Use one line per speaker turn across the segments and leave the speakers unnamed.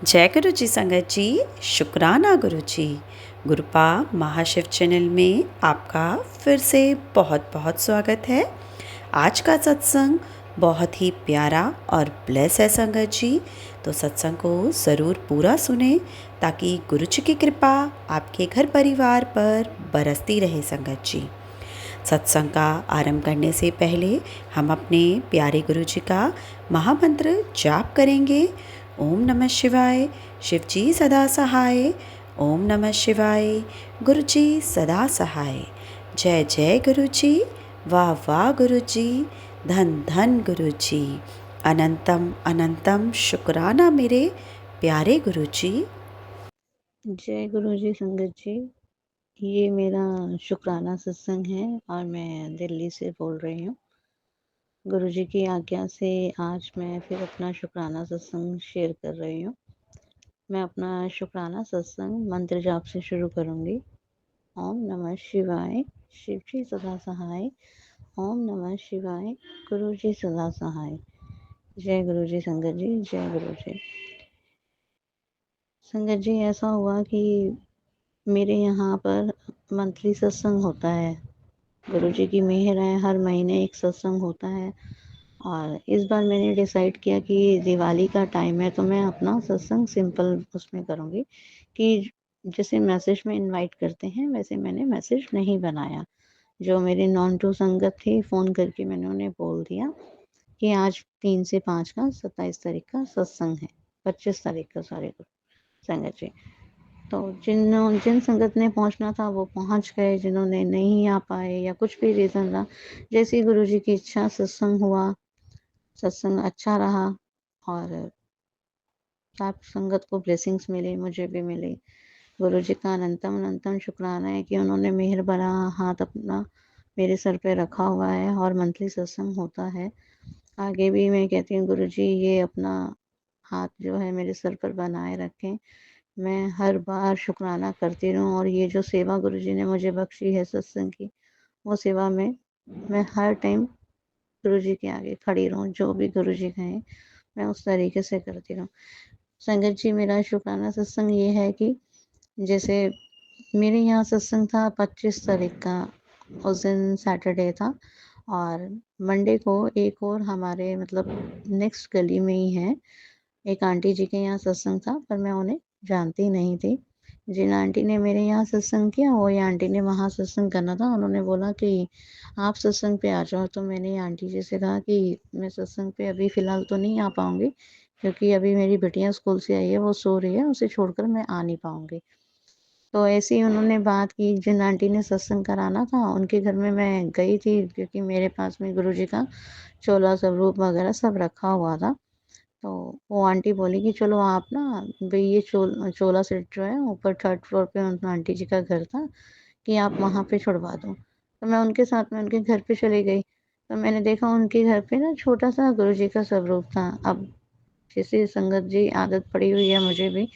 जय गुरु जी संगत जी। शुक्राना गुरु जी। गुरुपा महाशिव चैनल में आपका फिर से बहुत बहुत स्वागत है। आज का सत्संग बहुत ही प्यारा और ब्लेस है संगत जी, तो सत्संग को ज़रूर पूरा सुने ताकि गुरु जी की कृपा आपके घर परिवार पर बरसती रहे संगत जी। सत्संग का आरंभ करने से पहले हम अपने प्यारे गुरु जी का महामंत्र जाप करेंगे। ओम नमः शिवाय, शिव जी सदा सहाय। ओम नमः शिवाय, गुरु जी सदा सहाय। जय जय गुरु जी, वाह वाह गुरु जी, धन धन गुरु जी। अनंतम अनंतम शुक्राना मेरे प्यारे गुरु जी।
जय गुरु जी संगत जी। ये मेरा शुक्राना सत्संग है और मैं दिल्ली से बोल रही हूँ। गुरु जी की आज्ञा से आज मैं फिर अपना शुक्राना सत्संग शेयर कर रही हूँ। मैं अपना शुक्राना सत्संग मंत्र जाप से शुरू करूँगी। ओम नमः शिवाय, शिव जी सदा सहाय। ओम नमः शिवाय, गुरु जी सदा सहाय। जय गुरु जी संगत जी, जय गुरु जी। संगत जी, ऐसा हुआ कि मेरे यहाँ पर मंथली सत्संग होता है। गुरु जी की मेहर है, हर महीने एक सत्संग होता है। और इस बार मैंने डिसाइड किया कि दिवाली का टाइम है तो मैं अपना सत्संग सिंपल उसमें करूँगी कि जैसे मैसेज में इनवाइट करते हैं वैसे मैंने मैसेज नहीं बनाया। जो मेरी नॉन टू संगत थी, फ़ोन करके मैंने उन्हें बोल दिया कि आज 3 से 5 का 27 तारीख का सत्संग है, 25 तारीख का सॉरी संगत जी। तो जिन संगत ने पहुंचना था वो पहुंच गए, जिन्होंने नहीं आ पाए या कुछ भी रीज़न रहा, जैसी गुरु जी की इच्छा सत्संग हुआ, सत्संग अच्छा रहा और सब संगत को ब्लेसिंग्स मिले, मुझे भी मिले। गुरु जी का अनंतम अनंतम शुक्राना है कि उन्होंने मेहर भरा हाथ अपना मेरे सर पे रखा हुआ है और मंथली सत्संग होता है। आगे भी मैं कहती हूँ गुरु जी ये अपना हाथ जो है मेरे सर पर बनाए रखें, मैं हर बार शुक्राना करती रहूँ और ये जो सेवा गुरु जी ने मुझे बख्शी है सत्संग की, वो सेवा में मैं हर टाइम गुरु जी के आगे खड़ी रहूँ, जो भी गुरु जी कहें मैं उस तरीके से करती रहूँ। संगत जी, मेरा शुक्राना सत्संग ये है कि जैसे मेरे यहाँ सत्संग था 25 तारीख का, उस दिन सैटरडे था और मंडे को एक और हमारे मतलब नेक्स्ट गली में ही है, एक आंटी जी के यहाँ सत्संग था पर मैं उन्हें जानती नहीं थी। जिन आंटी ने मेरे यहाँ सत्संग किया वो ये आंटी ने वहाँ सत्संग करना था। उन्होंने बोला कि आप सत्संग पे आ जाओ, तो मैंने आंटी जी से कहा कि मैं सत्संग पे अभी फ़िलहाल तो नहीं आ पाऊँगी क्योंकि अभी मेरी बिटिया स्कूल से आई है, वो सो रही है, उसे छोड़कर मैं आ नहीं पाऊँगी। तो ऐसे ही उन्होंने बात की, जिन आंटी ने सत्संग कराना था उनके घर में मैं गई थी क्योंकि मेरे पास में गुरु जी का चोला स्वरूप वगैरह सब रखा हुआ था। तो वो आंटी बोली कि चलो आप ना भई ये चोला सेट जो है ऊपर 3rd फ्लोर पे उन आंटी जी का घर था कि आप वहाँ पे छुड़वा दो। तो मैं उनके साथ में उनके घर पे चली गई। तो मैंने देखा उनके घर पे ना छोटा-सा गुरु जी का स्वरूप था। अब जैसे संगत जी आदत पड़ी हुई है मुझे भी,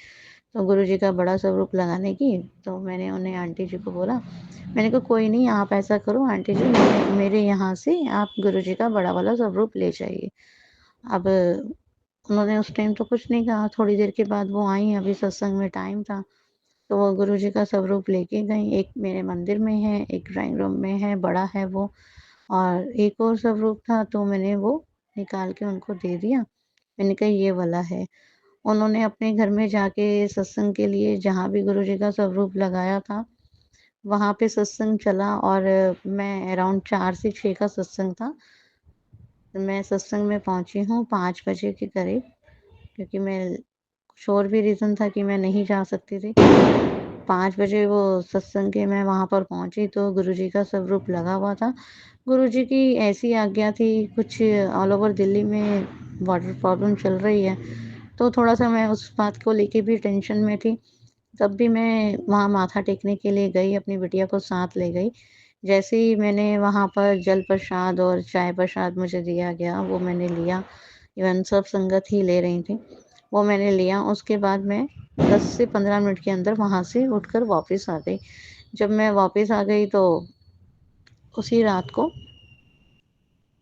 तो गुरु जी का बड़ा स्वरूप लगाने की, तो मैंने उन्हें आंटी जी को बोला, मैंने कहा कोई नहीं आप ऐसा करो आंटी जी, मेरे यहाँ से आप गुरु जी का बड़ा वाला स्वरूप ले जाइए। अब उन्होंने उस टाइम तो कुछ नहीं कहा, थोड़ी देर के बाद वो आई, अभी सत्संग में टाइम था, तो वो गुरु जी का स्वरूप लेके गईं। एक मेरे मंदिर में है, एक ड्राइंग रूम में है, बड़ा है वो, और एक और स्वरूप था तो मैंने वो निकाल के उनको दे दिया। मैंने कहा ये वाला है। उन्होंने अपने घर में जाके सत्संग के लिए जहाँ भी गुरु जी का स्वरूप लगाया था, वहाँ पे सत्संग चला और मैं अराउंड 4 से 6 का सत्संग था। मैं सत्संग में पहुँची हूँ 5 बजे के करीब, क्योंकि मैं कुछ और भी रीज़न था कि मैं नहीं जा सकती थी। 5 बजे वो सत्संग के मैं वहाँ पर पहुँची तो गुरुजी का स्वरूप लगा हुआ था। गुरुजी की ऐसी आज्ञा थी, कुछ ऑल ओवर दिल्ली में वाटर प्रॉब्लम चल रही है, तो थोड़ा-सा मैं उस बात को लेके भी टेंशन में थी। तब भी मैं वहाँ माथा टेकने के लिए गई, अपनी बिटिया को साथ ले गई। जैसे ही मैंने वहाँ पर जल प्रसाद और चाय प्रसाद मुझे दिया गया, वो मैंने लिया। इवन सब संगत ही ले रही थी। वो मैंने लिया, उसके बाद मैं 10 से 15 मिनट के अंदर वहाँ से उठकर वापस आ गई। जब मैं वापस आ गई तो उसी रात को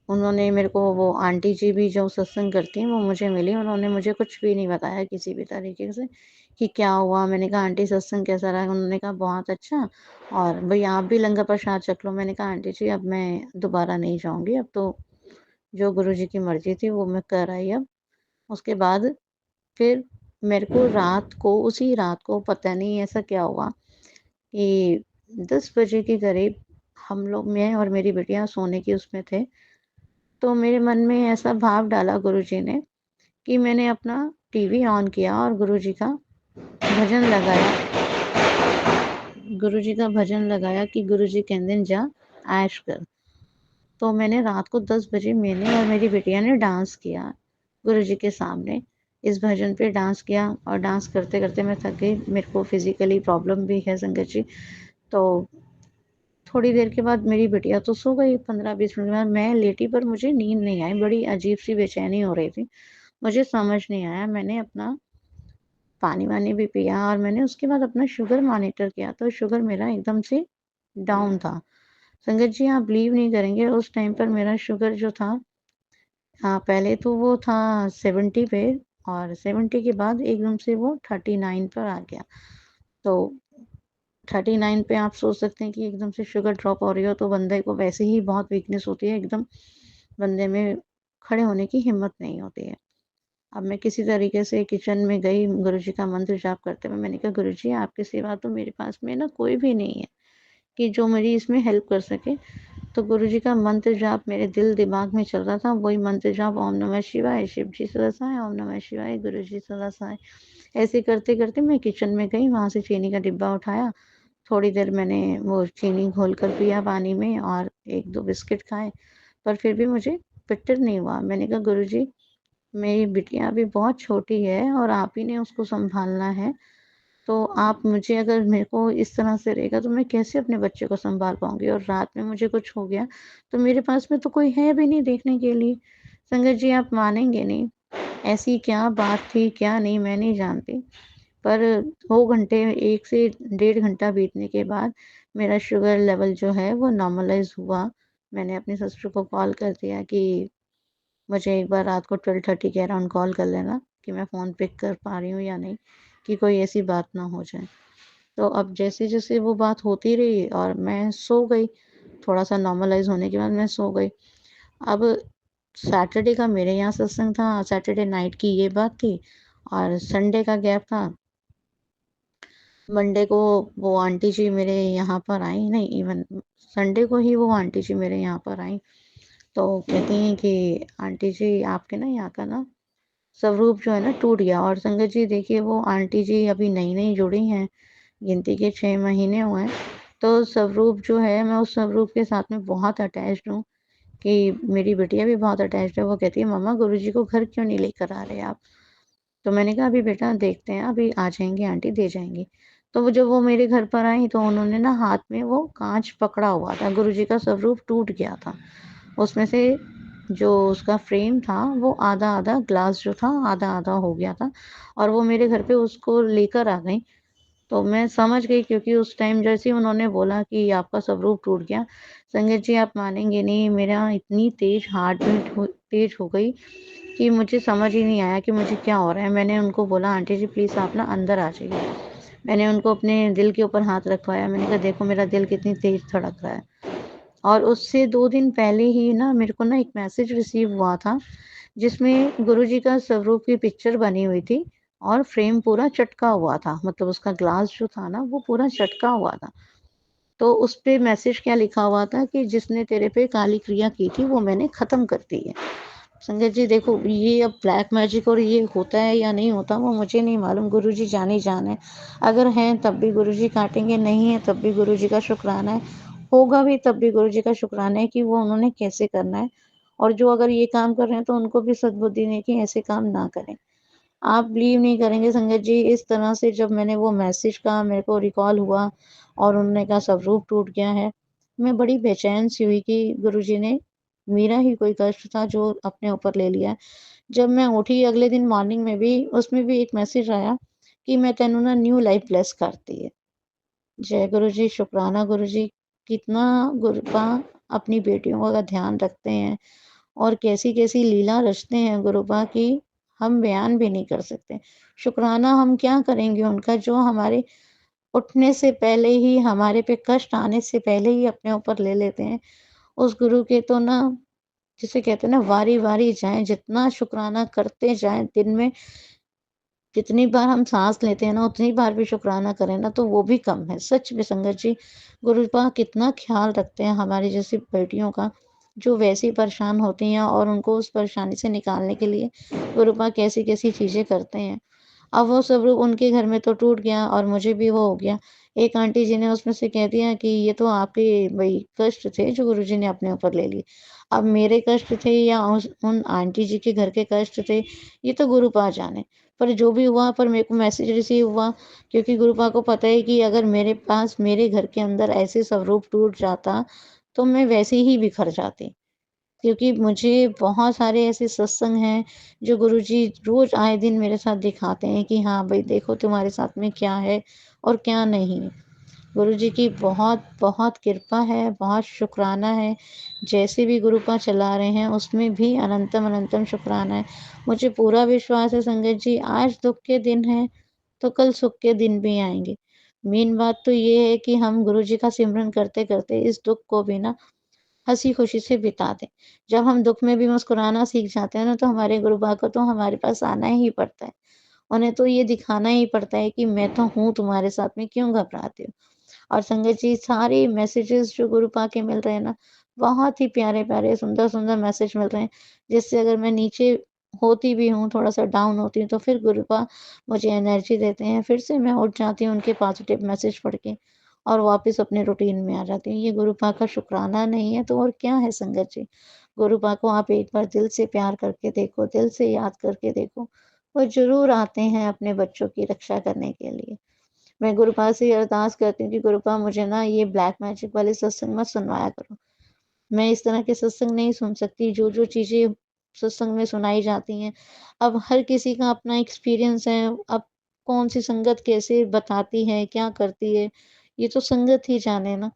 उन्होंने मेरे को वो आंटी जी भी जो सत्संग करती हैं वो मुझे मिली, उन्होंने मुझे कुछ भी नहीं बताया किसी भी तरीके से कि क्या हुआ। मैंने कहा आंटी सत्संग कैसा रहा? उन्होंने कहा बहुत अच्छा, और भई आप भी लंगर प्रसाद छक लो। मैंने कहा आंटी जी अब मैं दोबारा नहीं जाऊँगी, अब तो जो गुरुजी की मर्ज़ी थी वो मैं कर आई अब। उसके बाद फिर मेरे को रात को, उसी रात को पता नहीं ऐसा क्या हुआ कि 10 बजे के करीब हम लोग, मैं और मेरी बिटिया सोने की उसमें थे। तो मेरे मन में ऐसा भाव डाला गुरुजी ने कि मैंने अपना टीवी ऑन किया और भजन लगाया गुरुजी का भजन लगाया कि गुरुजी कहंदे न जा ऐश कर। तो मैंने रात को 10 बजे मैंने और मेरी बिटिया ने डांस किया गुरुजी के सामने। इस भजन पे डांस किया और डांस करते-करते मैं थक गई। मेरे को फ़िज़िकली प्रॉब्लम भी है संगत जी। तो थोड़ी देर के बाद मेरी बिटिया तो सो गई, 15-20 मिनट के बाद मैं लेटी, पर मुझे नींद नहीं आई, बड़ी अजीब-सी बेचैनी हो रही थी। मुझे समझ नहीं आया, मैंने अपना पानी-वानी भी पिया और मैंने उसके बाद अपना शुगर मॉनिटर किया, तो शुगर मेरा एकदम से डाउन था। संगत जी आप बिलीव नहीं करेंगे, उस टाइम पर मेरा शुगर जो था, पहले तो वो था 70 पे, और 70 के बाद एकदम से वो 39 पर आ गया। तो 39 पे आप सोच सकते हैं कि एकदम से शुगर ड्रॉप हो रही हो तो बंदे को वैसे ही बहुत वीकनेस होती है, एकदम बंदे में खड़े होने की हिम्मत नहीं होती है। अब मैं किसी तरीके से किचन में गई, गुरुजी का मंत्र जाप करते हुए मैंने कहा गुरुजी आपके सिवा तो मेरे पास में ना कोई भी नहीं है कि जो मेरी इसमें हेल्प कर सके। तो गुरुजी का मंत्र जाप मेरे दिल दिमाग में चल रहा था, वही मंत्र जाप ओम नमः शिवाय, शिव जी सदा सहाय, ओम नमः शिवाय, गुरुजी सदा सहाय। ऐसे करते-करते मैं किचन में गई, वहाँ से चीनी का डिब्बा उठाया, थोड़ी देर मैंने वो चीनी घोलकर पिया पानी में और 1-2 बिस्किट खाए, पर फिर भी मुझे बेटर नहीं हुआ। मैंने कहा गुरुजी मेरी बिटिया अभी बहुत छोटी है और आप ही ने उसको सँभालना है, तो आप मुझे, अगर मेरे को इस तरह से रहेगा तो मैं कैसे अपने बच्चे को सँभाल पाऊँगी, और रात में मुझे कुछ हो गया, तो मेरे पास में तो कोई है भी नहीं देखने के लिए। संगत जी आप मानेंगे नहीं, ऐसी क्या बात थी, क्या नहीं मैं नहीं जानती, पर 2 घंटे, 1 से डेढ़ घंटा बीतने के बाद मेरा शुगर लेवल जो है वो नॉर्मलाइज़ हुआ। मैंने अपनी सिस्टर को कॉल कर दिया कि मुझे एक बार रात को 12:30 के अराउंड कॉल कर लेना कि मैं फ़ोन पिक कर पा रही हूँ या नहीं, कि कोई ऐसी बात ना हो जाए। तो अब जैसे-जैसे वो बात होती रही और मैं सो गई, थोड़ा-सा नॉर्मलाइज़ होने के बाद मैं सो गई। अब सैटरडे का मेरे यहाँ सत्संग था, सैटरडे नाइट की ये बात थी, और संडे का गैप था। मंडे को वो आंटी जी मेरे यहाँ पर आई, नहीं, इवन संडे को ही वो आंटी जी मेरे यहाँ पर आईं। तो कहती हैं कि आंटी जी आपके ना यहाँ का ना स्वरूप जो है ना टूट गया। और संगत जी देखिए वो आंटी जी अभी नई-नई जुड़ी हैं, गिनती के 6 महीने हुए हैं। तो स्वरूप जो है, मैं उस स्वरूप के साथ में बहुत अटैच्ड हूँ कि मेरी बिटिया भी बहुत अटैच्ड है। वो कहती है मम्मा गुरुजी को घर क्यों नहीं लेकर आ रहे आप? तो मैंने कहा अभी बेटा देखते हैं, अभी आ जाएँगी आंटी, दे जाएँगी। तो वो जब वो मेरे घर पर आई तो उन्होंने ना हाथ में वो काँच पकड़ा हुआ था, गुरुजी का स्वरूप टूट गया था। उसमें से जो उसका फ्रेम था वो आधा-आधा, ग्लास जो था आधा-आधा हो गया था, और वो मेरे घर पे उसको लेकर आ गईं। तो मैं समझ गई, क्योंकि उस टाइम जैसे ही उन्होंने बोला कि आपका स्वरूप टूट गया, संगत जी आप मानेंगे नहीं, मेरा इतनी तेज़ हार्ट बीट तेज़ हो गई कि मुझे समझ ही नहीं आया कि मुझे क्या हो रहा है। मैंने उनको बोला आंटी जी प्लीज़ आप ना अंदर आ जाइए। मैंने उनको अपने दिल के ऊपर हाथ रखवाया, मैंने कहा देखो मेरा दिल कितनी तेज़ धड़क रहा है। और उससे 2 दिन पहले ही ना मेरे को ना एक मैसेज रिसीव हुआ था, जिसमें गुरुजी का स्वरूप की पिक्चर बनी हुई थी और फ्रेम पूरा चटका हुआ था। मतलब उसका ग्लास जो था ना वो पूरा चटका हुआ था। तो उसपे मैसेज क्या लिखा हुआ था कि जिसने तेरे पे काली क्रिया की थी वो मैंने ख़त्म कर दी है। संगत जी देखो ये अब ब्लैक मैजिक और ये होता है या नहीं होता वो मुझे नहीं मालूम, गुरुजी जाने ही जान है। अगर हैं तब भी गुरुजी काटेंगे, नहीं है तब भी गुरुजी का शुक्राना है, होगा भी तब भी गुरुजी का शुक्राना है कि वो उन्होंने कैसे करना है, और जो अगर ये काम कर रहे हैं तो उनको भी सद्बुद्धि दें कि ऐसे काम ना करें। आप बिलीव नहीं करेंगे संगत जी, इस तरह से जब मैंने वो मैसेज का मेरे को रिकॉल हुआ और उन्होंने कहा स्वरूप टूट गया है, मैं बड़ी बेचैन सी हुई कि गुरुजी ने मेरा ही कोई कष्ट था जो अपने ऊपर ले लिया है। जब मैं उठी अगले दिन मॉर्निंग में भी, उसमें भी एक मैसेज आया कि मैं तेनू ना न्यू लाइफ ब्लेस करती है। जय गुरु जी, शुक्राना गुरु जी, कितना गुरबा अपनी बेटियों का ध्यान रखते हैं और कैसी-कैसी लीला रचते हैं गुरुपा की हम बयान भी नहीं कर सकते। शुक्राना हम क्या करेंगे उनका जो हमारे उठने से पहले ही हमारे पे कष्ट आने से पहले ही अपने ऊपर ले लेते हैं। उस गुरु के तो ना जिसे कहते हैं ना वारी-वारी जाएँ, जितना शुक्राना करते जाएँ दिन में जितनी बार हम साँस लेते हैं ना, उतनी बार भी शुक्राना करें ना, तो वो भी कम है। सच में संगत जी, गुरुपा कितना ख़्याल रखते हैं हमारी जैसी बेटियों का, जो वैसे ही परेशान होती हैं और उनको उस परेशानी से निकालने के लिए गुरुपा कैसी-कैसी चीज़ें करते हैं। अब वो सब लोग उनके घर में तो टूट गया और मुझे भी वो हो गया। एक आंटी जी ने उसमें से कह दिया कि ये तो आपके भई कष्ट थे जो गुरुजी ने अपने ऊपर ले लिए। अब मेरे कष्ट थे या उस उन आंटी जी के घर के कष्ट थे, ये तो गुरुपा जाने। पर जो भी हुआ पर मेरे को मैसेज रिसीव हुआ क्योंकि गुरुपा को पता है कि अगर मेरे पास मेरे घर के अंदर ऐसे स्वरूप टूट जाता, तो मैं वैसे ही बिखर जाती। क्योंकि मुझे बहुत सारे ऐसे सत्संग हैं, जो गुरुजी रोज़ आए दिन मेरे साथ दिखाते हैं कि हाँ, भई देखो तुम्हारे साथ में क्या है और क्या नहीं। गुरुजी की बहुत-बहुत कृपा है, बहुत शुकराना है। जैसे भी गुरुपा चला रहे हैं, उसमें भी अनंतम-अनंतम शुकराना है। मुझे पूरा विश्वास है संगत जी, आज दुःख के दिन हैं, तो कल सुख के दिन भी आएँगे। मेन बात तो ये है कि हम गुरुजी का सिमरन करते-करते इस दुःख को भी ना हँसी-खुशी से बिता दें। जब हम दुःख में भी मुस्कुराना सीख जाते हैं ना, तो हमारे गुरुबा को तो हमारे पास आना ही पड़ता है। उन्हें तो ये दिखाना ही पड़ता है कि मैं तो हूँ तुम्हारे साथ में, क्यों घबराते हो? और संगत जी सारे मैसेजेस जो गुरुपा के मिल रहे हैं ना, बहुत ही प्यारे-प्यारे, सुंदर-सुंदर मैसेज मिल रहे हैं, जिससे अगर मैं नीचे होती भी हूँ, थोड़ा-सा डाउन होती हूँ, तो फिर गुरुपा मुझे एनर्जी देते हैं, फिर से मैं उठ जाती हूँ उनके पॉज़िटिव मैसेज पढ़ के और वापस अपने रूटीन में आ जाती हूँ। ये गुरुपा का शुकराना नहीं है तो और क्या है संगत जी। गुरुपा को आप एक बार दिल से प्यार करके देखो, दिल से याद करके देखो, वो ज़रूर आते हैं अपने बच्चों की रक्षा करने के लिए। मैं गुरुपा से ये अरदास करती हूँ कि गुरुपा मुझे ना ये ब्लैक मैजिक वाले सत्संग मत सुनवाया करो। मैं इस तरह के सत्संग नहीं सुन सकती, जो-जो चीज़ें सत्संग में सुनाई जाती हैं। अब हर किसी का अपना एक्सपीरियंस है, अब कौन-सी संगत कैसे बताती है, क्या करती है, ये तो संगत ही जाने ना।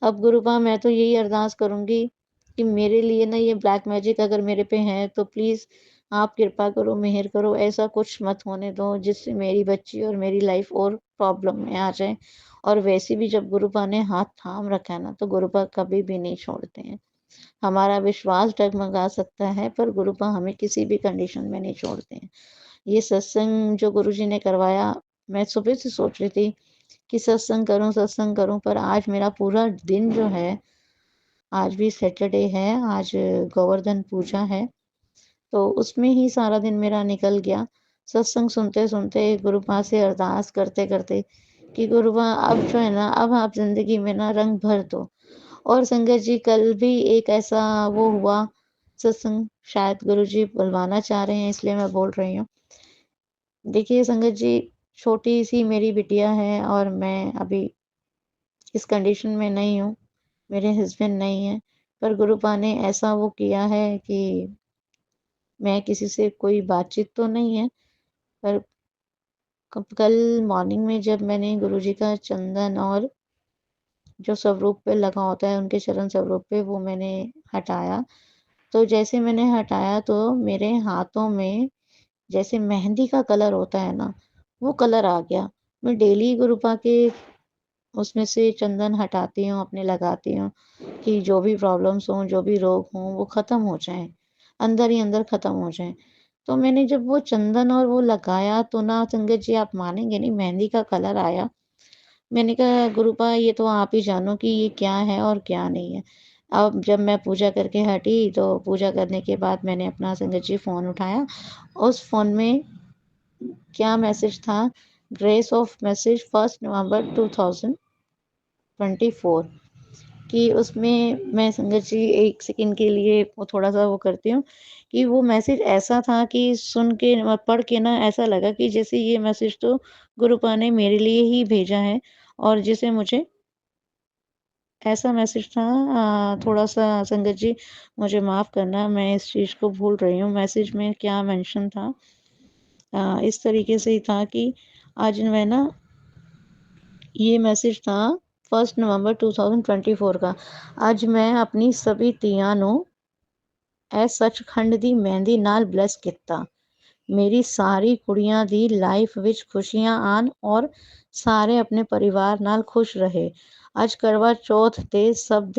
अब गुरुपा मैं तो यही अरदास करूँगी कि मेरे लिए ना ये ब्लैक मैजिक अगर मेरे पे है तो प्लीज़ आप कृपा करो, मेहर करो, ऐसा कुछ मत होने दो जिससे मेरी बच्ची और मेरी लाइफ़ और प्रॉब्लम में आ जाए। और वैसे भी जब गुरुपा ने हाथ थाम रखा है ना, तो गुरुपा कभी भी नहीं छोड़ते हैं। हमारा विश्वास डगमगा सकता है पर गुरुपा हमें किसी भी कंडीशन में नहीं छोड़ते हैं। ये सत्संग जो गुरुजी ने करवाया, मैं सुबह से सोच रही थी कि सत्संग करूँ पर आज मेरा पूरा दिन जो है, आज भी सैटरडे है, आज गोवर्धन पूजा है, तो उसमें ही सारा दिन मेरा निकल गया। सत्संग सुनते-सुनते, गुरुपा से अरदास करते-करते कि गुरुपा अब जो है ना, अब आप ज़िंदगी में ना रंग भर दो। और संगत जी कल भी एक ऐसा वो हुआ सत्संग, शायद गुरुजी बुलवाना चाह रहे हैं इसलिए मैं बोल रही हूँ। देखिए संगत जी, छोटी-सी मेरी बिटिया है और मैं अभी इस कंडीशन में नहीं हूँ, मेरे हस्बैंड नहीं हैं, पर गुरुपा ने ऐसा वो किया है कि मैं किसी से कोई बातचीत तो नहीं है, पर कल मॉर्निंग में जब मैंने गुरुजी का चंदन और जो स्वरूप पे लगा होता है, उनके चरण स्वरूप पे वो मैंने हटाया, तो जैसे मैंने हटाया तो मेरे हाथों में जैसे मेहंदी का कलर होता है ना, वो कलर आ गया। मैं डेली गुरुपा के उसमें से चंदन हटाती हूँ, अपने लगाती हूँ कि जो भी प्रॉब्लम्स हों, जो भी रोग हों, वो ख़त्म हो जाएँ, अंदर ही अंदर ख़त्म हो जाएँ। तो मैंने जब वो चंदन और वो लगाया तो ना संगत जी आप मानेंगे नहीं, मेहंदी का कलर आया। मैंने कहा गुरुपा ये तो आप ही जानो कि ये क्या है और क्या नहीं है। अब जब मैं पूजा करके हटी तो पूजा करने के बाद मैंने अपना संगत जी फ़ोन उठाया, उस फ़ोन में क्या मैसेज था, ग्रेस ऑफ मैसेज 1 नवंबर 2024 कि उसमें मैं संगत जी 1 सेकंड के लिए वो थोड़ा-सा वो करती हूँ कि वो मैसेज ऐसा था कि सुन के पढ़ के ना ऐसा लगा कि जैसे ये मैसेज तो गुरुपा ने मेरे लिए ही भेजा है और जिसे मुझे ऐसा मैसेज था थोड़ा-सा संगत जी मुझे माफ़ करना मैं इस चीज़ को भूल रही हूँ, मैसेज में क्या मेंशन था। इस तरीके से ही था कि आज मैं ना ये मैसेज था 1 नवंबर 2024 का। आज मैं अपनी सभी तियानों ਐ ਸੱਚਖੰਡ ਦੀ ਮਹਿੰਦੀ ਨਾਲ ਬਲੈਸ ਕੀਤਾ। ਮੇਰੀ ਸਾਰੀ ਕੁੜੀਆਂ ਦੀ ਲਾਈਫ ਵਿੱਚ ਖੁਸ਼ੀਆਂ ਆਣ ਔਰ ਸਾਰੇ ਆਪਣੇ ਪਰਿਵਾਰ ਨਾਲ ਖੁਸ਼ ਰਹੇ। ਅੱਜ ਕਰਵਾ ਚੌਥ ਤੇ ਸਭ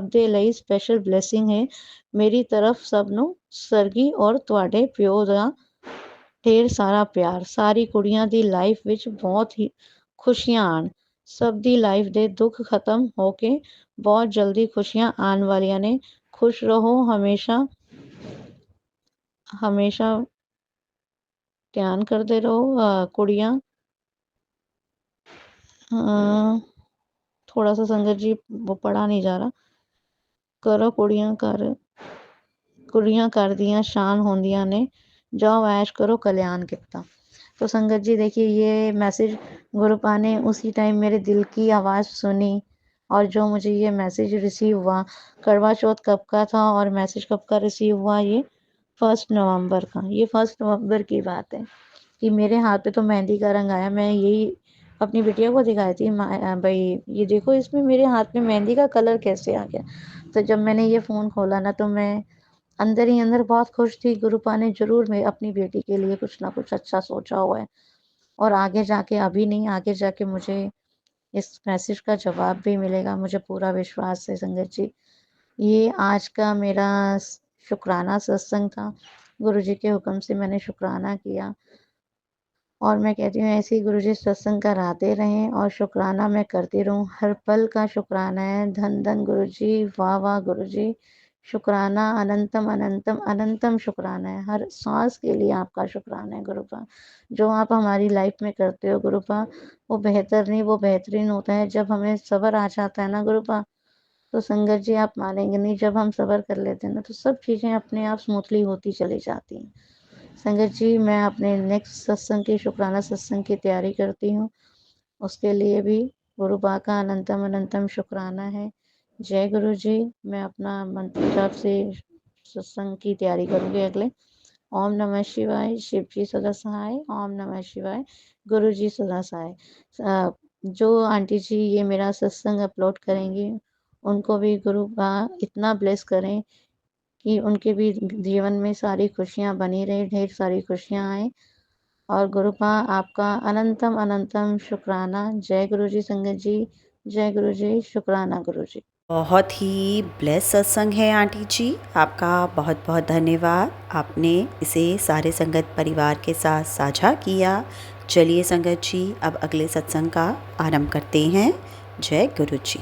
ਦੇ ਲਈ ਸਪੈਸ਼ਲ ਬਲੈਸਿੰਗ ਹੈ। ਮੇਰੀ ਤਰਫ ਸਭ ਨੂੰ ਸਰਗੀ ਔਰ ਤੁਹਾਡੇ ਪਿਓ ਦਾ ਢੇਰ ਸਾਰਾ ਪਿਆਰ। ਸਾਰੀ ਕੁੜੀਆਂ ਦੀ ਲਾਈਫ ਵਿੱਚ ਬਹੁਤ ਹੀ ਖੁਸ਼ੀਆਂ ਆਣ। ਸਭ ਦੀ ਲਾਈਫ ਦੇ ਦੁੱਖ ਖਤਮ ਹੋ ਕੇ ਬਹੁਤ ਜਲਦੀ ਖੁਸ਼ੀਆਂ ਆਉਣ ਵਾਲੀਆਂ ਨੇ। ਖੁਸ਼ ਰਹੋ ਹਮੇਸ਼ਾ, ਹਮੇਸ਼ਾ ਧਿਆਨ ਕਰਦੇ ਰਹੋ। कुड़ियाँ थोड़ा सा संगत जी वो पढ़ा नहीं जा रहा। करो कुड़ियाँ कर दियाँ शान होंदियां ने, जाओ ऐश करो कल्याण किता। तो संगत जी देखिए, ये मैसेज गुरुपा ने उसी टाइम मेरे दिल की आवाज़ सुनी और जो मुझे ये मैसेज रिसीव हुआ, करवा चौथ कब का था और मैसेज कब का रिसीव हुआ, ये 1 नवंबर का। ये 1 नवंबर की बात है कि मेरे हाथ पे तो मेहंदी का रंग आया। मैं यही अपनी बिटिया को दिखाई थी, भाई ये देखो इसमें मेरे हाथ में मेहंदी का कलर कैसे आ गया। तो जब मैंने ये फ़ोन खोला ना, तो मैं अंदर ही अंदर बहुत खुश थी। गुरुपा ने ज़रूर मैं अपनी बेटी के लिए कुछ ना कुछ अच्छा सोचा हुआ है और आगे जाके, अभी नहीं, आगे जाके मुझे इस मैसेज का जवाब भी मिलेगा, मुझे पूरा विश्वास है। संगत जी, ये आज का मेरा शुक्राना सत्संग था। गुरु जी के हुक्म से मैंने शुक्राना किया और मैं कहती हूँ ऐसे ही गुरु जी सत्संग कराते रहें और शुक्राना मैं करती रहूँ। हर पल का शुक्राना है। धन धन गुरु जी, वाह वाह गुरु जी, शुक्राना अनंतम अनंतम अनंतम शुक्राना है। हर सांस के लिए आपका शुक्राना है गुरुपा। जो आप हमारी लाइफ में करते हो गुरुपा, वो बेहतर नहीं, वो बेहतरीन होता है। जब हमें सब्र आ जाता है ना गुरुपा, तो संगत जी आप मानेंगे नहीं, जब हम सब्र कर लेते हैं ना, तो सब चीज़ें अपने आप स्मूथली होती चली जाती हैं। संगत जी, मैं अपने नेक्स्ट सत्संग की, शुक्राना सत्संग की तैयारी करती हूँ। उसके लिए भी गुरुपा का अनंतम अनंतम शुक्राना है। जय गुरु जी। मैं अपना मंत्र जाप से सत्संग की तैयारी करूँगी अगले। ओम नमः शिवाय, शिव जी सदा सहाय। ओम नमः शिवाय, गुरु जी सदा सहाय। जो आंटी जी ये मेरा सत्संग अपलोड करेंगी, उनको भी गुरुपा इतना ब्लेस करें कि उनके भी जीवन में सारी खुशियाँ बनी रहे, ढेर सारी खुशियाँ आएँ। और गुरुपा आपका अनंतम अनंतम शुक्राना। जय गुरु जी संगत जी, जय गुरु जी, शुक्राना गुरु जी।
बहुत ही ब्लेस सत्संग है आंटी जी, आपका बहुत बहुत धन्यवाद। आपने इसे सारे संगत परिवार के साथ साझा किया। चलिए संगत जी, अब अगले सत्संग का आरंभ करते हैं। जय गुरु जी।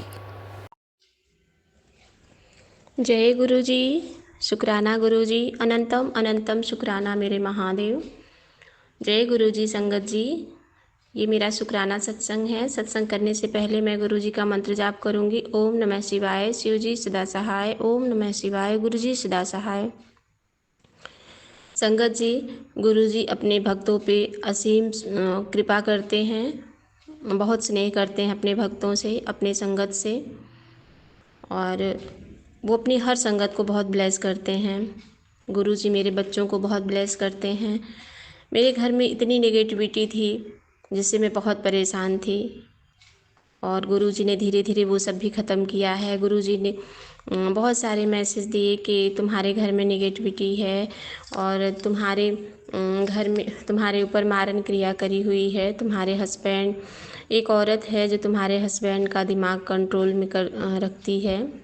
जय गुरु जी, शुक्राना गुरु जी, अनंतम अनंतम शुक्राना मेरे महादेव। जय गुरु जी संगत जी, ये मेरा शुक्राना सत्संग है। सत्संग करने से पहले मैं गुरु जी का मंत्र जाप करूंगी। ओम नमः शिवाय, शिव जी सदा सहाय। ओम नमः शिवाय, गुरु जी सदा सहाय। संगत जी, गुरु जी अपने भक्तों पे असीम कृपा करते हैं, बहुत स्नेह करते हैं अपने भक्तों से, अपने संगत से, और वो अपनी हर संगत को बहुत ब्लेस करते हैं। गुरु जी मेरे बच्चों को बहुत ब्लेस करते हैं। मेरे घर में इतनी नेगेटिविटी थी जिससे मैं बहुत परेशान थी, और गुरु जी ने धीरे धीरे वो सब भी ख़त्म किया है। गुरु जी ने बहुत सारे मैसेज दिए कि तुम्हारे घर में नेगेटिविटी है और तुम्हारे घर में तुम्हारे ऊपर मारन क्रिया करी हुई है। तुम्हारे हस्बैंड, एक औरत है जो तुम्हारे हस्बैंड का दिमाग कंट्रोल में रखती है,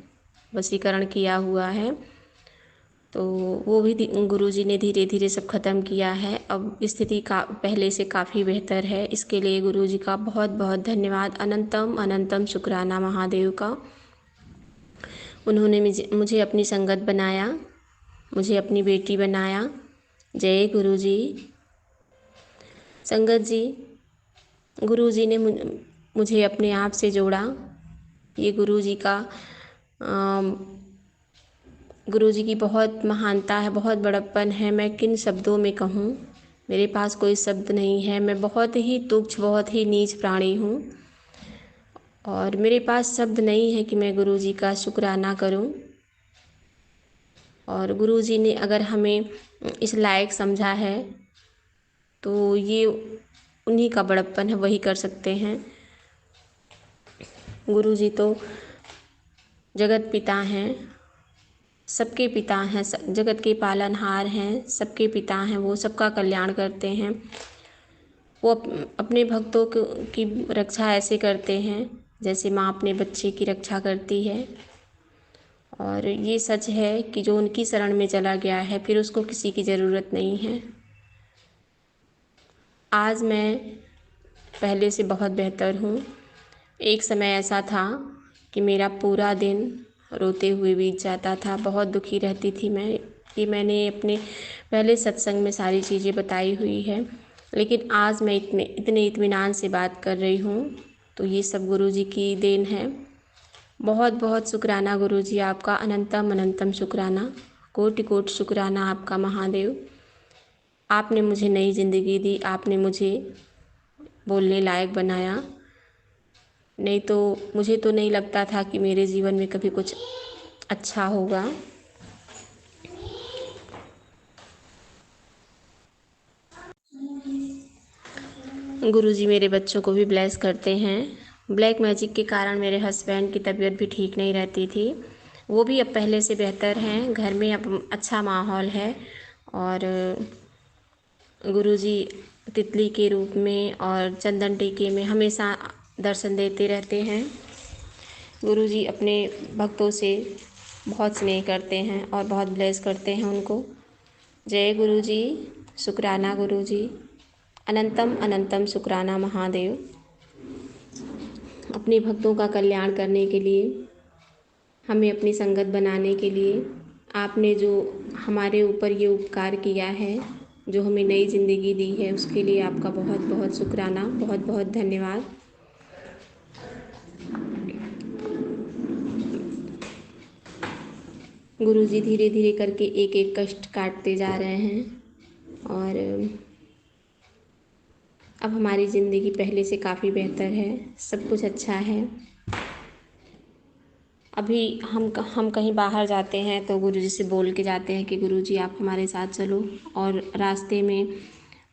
वशीकरण किया हुआ है। तो वो भी गुरु जी ने धीरे धीरे सब ख़त्म किया है। अब स्थिति का पहले से काफ़ी बेहतर है। इसके लिए गुरु जी का बहुत बहुत धन्यवाद, अनंतम अनंतम शुक्राना महादेव का। उन्होंने मुझे अपनी संगत बनाया, मुझे अपनी बेटी बनाया। जय गुरु जी। संगत जी, गुरु जी ने मुझे अपने आप से जोड़ा। ये गुरु जी का गुरु जी की बहुत महानता है, बहुत बड़प्पन है। मैं किन शब्दों में कहूँ, मेरे पास कोई शब्द नहीं है। मैं बहुत ही तुच्छ, बहुत ही नीच प्राणी हूँ और मेरे पास शब्द नहीं है कि मैं गुरु जी का शुक्राना करूँ। और गुरु जी ने अगर हमें इस लायक समझा है तो ये उन्हीं का बड़प्पन है, वही कर सकते हैं। गुरु जी तो जगत पिता हैं, सबके पिता हैं, जगत के पालनहार हैं, सबके पिता हैं, वो सबका कल्याण करते हैं। वो अपने भक्तों की रक्षा ऐसे करते हैं जैसे माँ अपने बच्चे की रक्षा करती है। और ये सच है कि जो उनकी शरण में चला गया है फिर उसको किसी की ज़रूरत नहीं है। आज मैं पहले से बहुत बेहतर हूँ। एक समय ऐसा था कि मेरा पूरा दिन रोते हुए बीत जाता था, बहुत दुखी रहती थी मैं। ये मैंने अपने पहले सत्संग में सारी चीज़ें बताई हुई है, लेकिन आज मैं इतने इत्मीनान से बात कर रही हूँ तो ये सब गुरु जी की देन है। बहुत बहुत शुक्राना गुरु जी आपका, अनंतम अनंतम शुक्राना, कोटि कोटि शुक्राना आपका महादेव। आपने मुझे नई ज़िंदगी दी, आपने मुझे बोलने लायक बनाया। नहीं तो मुझे तो नहीं लगता था कि मेरे जीवन में कभी कुछ अच्छा होगा। गुरुजी मेरे बच्चों को भी ब्लेस करते हैं। ब्लैक मैजिक के कारण मेरे हस्बैंड की तबीयत भी ठीक नहीं रहती थी, वो भी अब पहले से बेहतर हैं। घर में अब अच्छा माहौल है और गुरुजी तितली के रूप में और चंदन टीके में हमेशा दर्शन देते रहते हैं। गुरुजी अपने भक्तों से बहुत स्नेह करते हैं और बहुत ब्लेस करते हैं उनको। जय गुरुजी, शुक्राना गुरुजी, अनंतम अनंतम शुक्राना महादेव। अपने भक्तों का कल्याण करने के लिए, हमें अपनी संगत बनाने के लिए आपने जो हमारे ऊपर ये उपकार किया है, जो हमें नई ज़िंदगी दी है, उसके लिए आपका बहुत बहुत शुक्राना, बहुत बहुत धन्यवाद। गुरुजी धीरे धीरे करके एक एक कष्ट काटते जा रहे हैं और अब हमारी ज़िंदगी पहले से काफ़ी बेहतर है, सब कुछ अच्छा है। अभी हम कहीं बाहर जाते हैं तो गुरुजी से बोल के जाते हैं कि गुरुजी आप हमारे साथ चलो, और रास्ते में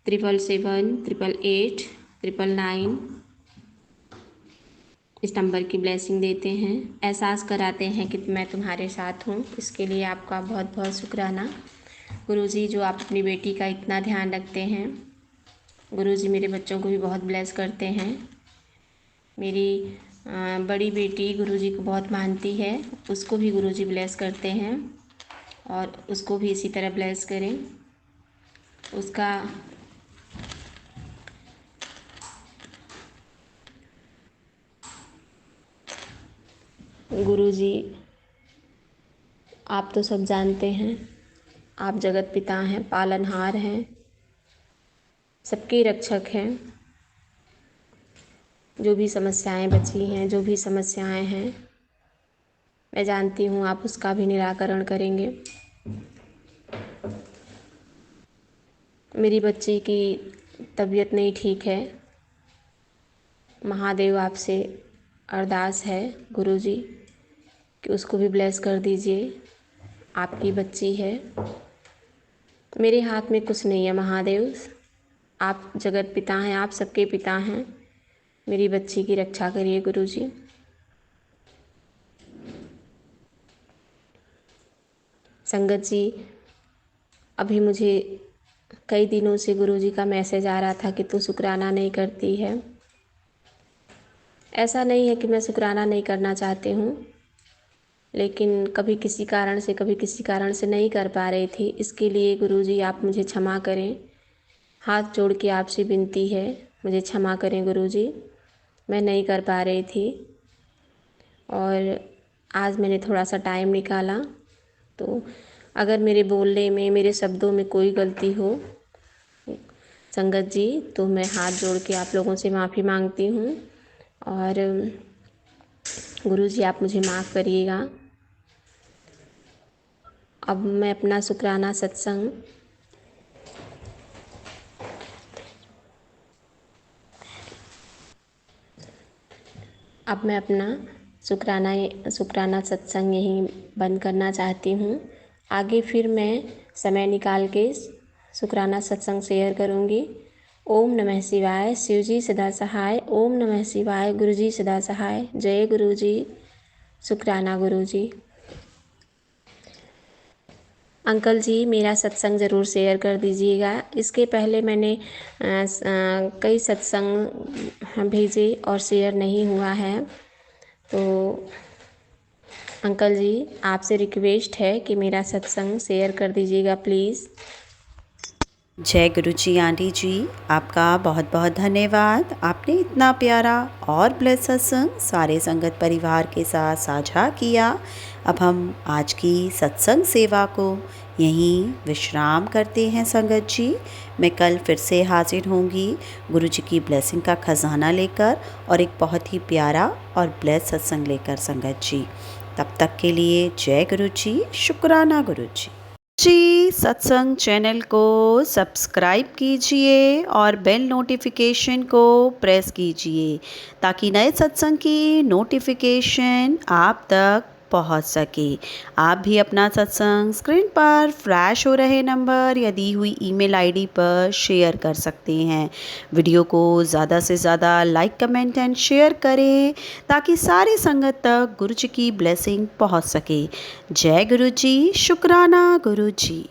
777, 888, 999 इस नंबर की ब्लेसिंग देते हैं, एहसास कराते हैं कि मैं तुम्हारे साथ हूँ। इसके लिए आपका बहुत बहुत शुक्राना गुरुजी, जो आप अपनी बेटी का इतना ध्यान रखते हैं। गुरुजी मेरे बच्चों को भी बहुत ब्लेस करते हैं। मेरी बड़ी बेटी गुरुजी को बहुत मानती है, उसको भी गुरुजी ब्लेस करते हैं और उसको भी इसी तरह ब्लेस करें। उसका गुरुजी आप तो सब जानते हैं, आप जगत पिता हैं, पालनहार हैं, सबके रक्षक हैं। जो भी समस्याएं बची हैं, जो भी समस्याएं हैं, मैं जानती हूँ आप उसका भी निराकरण करेंगे। मेरी बच्ची की तबीयत नहीं ठीक है, महादेव आपसे अरदास है गुरुजी कि उसको भी ब्लेस कर दीजिए। आपकी बच्ची है, मेरे हाथ में कुछ नहीं है महादेव, आप जगत पिता हैं, आप सबके पिता हैं। मेरी बच्ची की रक्षा करिए गुरुजी। संगत जी, अभी मुझे कई दिनों से गुरुजी का मैसेज आ रहा था कि तू शुक्राना नहीं करती है। ऐसा नहीं है कि मैं शुक्राना नहीं करना चाहती हूँ, लेकिन कभी किसी कारण से कभी किसी कारण से नहीं कर पा रही थी। इसके लिए गुरुजी आप मुझे क्षमा करें, हाथ जोड़ के आपसे विनती है, मुझे क्षमा करें गुरुजी, मैं नहीं कर पा रही थी। और आज मैंने थोड़ा सा टाइम निकाला, तो अगर मेरे बोलने में, मेरे शब्दों में कोई गलती हो संगत जी, तो मैं हाथ जोड़ के आप लोगों से माफ़ी मांगती हूँ और गुरुजी आप मुझे माफ़ करिएगा। अब मैं अपना शुक्राना सत्संग शुक्राना सत्संग यहीं बंद करना चाहती हूँ। आगे फिर मैं समय निकाल के शुक्राना सत्संग शेयर करूँगी। ओम नमः शिवाय, शिव जी सदा सहाय। ओम नमः शिवाय, गुरु जी सदा सहाय। जय गुरु जी, शुक्राना गुरु जी। अंकल जी मेरा सत्संग ज़रूर शेयर कर दीजिएगा। इसके पहले मैंने कई सत्संग भेजे और शेयर नहीं हुआ है, तो अंकल जी आपसे रिक्वेस्ट है कि मेरा सत्संग शेयर कर दीजिएगा प्लीज़।
जय गुरु जी आंटी जी, आपका बहुत बहुत धन्यवाद। आपने इतना प्यारा और ब्लेस सत्संग सारे संगत परिवार के साथ साझा किया। अब हम आज की सत्संग सेवा को यहीं विश्राम करते हैं संगत जी। मैं कल फिर से हाजिर होंगी गुरु जी की ब्लेसिंग का खजाना लेकर और एक बहुत ही प्यारा और ब्लेस सत्संग लेकर संगत जी। तब तक के लिए जय गुरु जी, शुक्राना गुरु जी। सत्संग चैनल को सब्सक्राइब कीजिए और बेल नोटिफिकेशन को प्रेस कीजिए ताकि नए सत्संग की नोटिफिकेशन आप तक पहुंच सके। आप भी अपना सत्संग स्क्रीन पर फ्लैश हो रहे नंबर या दी हुई ईमेल आईडी पर शेयर कर सकते हैं। वीडियो को ज़्यादा से ज़्यादा लाइक, कमेंट एंड शेयर करें ताकि सारे संगत तक गुरु जी की ब्लेसिंग पहुंच सके। जय गुरु जी, शुक्राना गुरु जी।